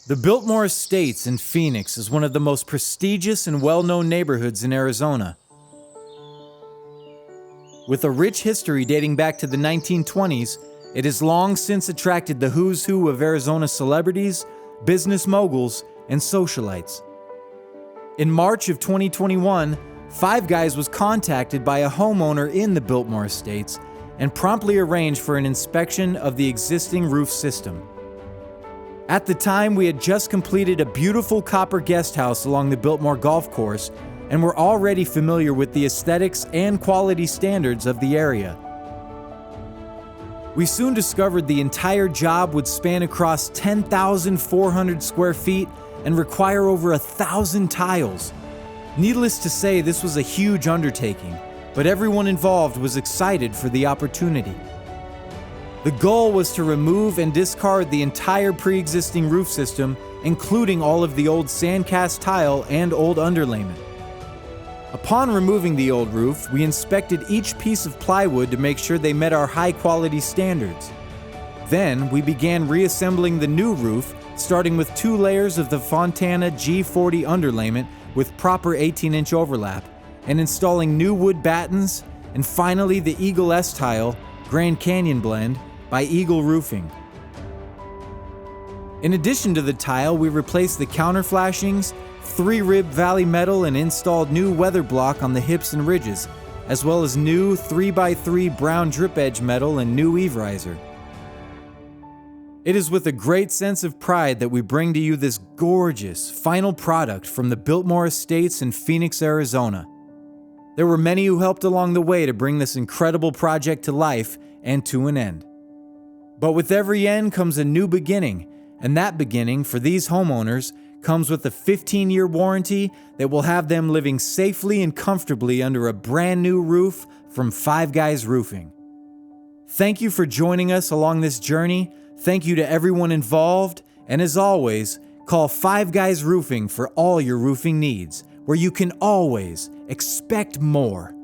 The Biltmore Estates in Phoenix is one of the most prestigious and well-known neighborhoods in Arizona. With a rich history dating back to the 1920s, it has long since attracted the who's who of Arizona celebrities, business moguls, and socialites. In March of 2021, Five Guys was contacted by a homeowner in the Biltmore Estates and promptly arranged for an inspection of the existing roof system. At the time, we had just completed a beautiful copper guest house along the Biltmore Golf Course and were already familiar with the aesthetics and quality standards of the area. We soon discovered the entire job would span across 10,400 square feet and require over 1,000 tiles. Needless to say, this was a huge undertaking, but everyone involved was excited for the opportunity. The goal was to remove and discard the entire pre-existing roof system, including all of the old sandcast tile and old underlayment. Upon removing the old roof, we inspected each piece of plywood to make sure they met our high-quality standards. Then, we began reassembling the new roof, starting with 2 layers of the Fontana G40 underlayment with proper 18-inch overlap, and installing new wood battens, and finally the Eagle S tile, Grand Canyon blend, by Eagle Roofing. In addition to the tile, we replaced the counter flashings, 3-rib valley metal, and installed new weather block on the hips and ridges, as well as new 3x3 brown drip edge metal and new eave riser. It is with a great sense of pride that we bring to you this gorgeous final product from the Biltmore Estates in Phoenix, Arizona. There were many who helped along the way to bring this incredible project to life and to an end. But with every end comes a new beginning, and that beginning for these homeowners comes with a 15-year warranty that will have them living safely and comfortably under a brand new roof from Five Guys Roofing. Thank you for joining us along this journey. Thank you to everyone involved, and as always, call Five Guys Roofing for all your roofing needs, where you can always expect more.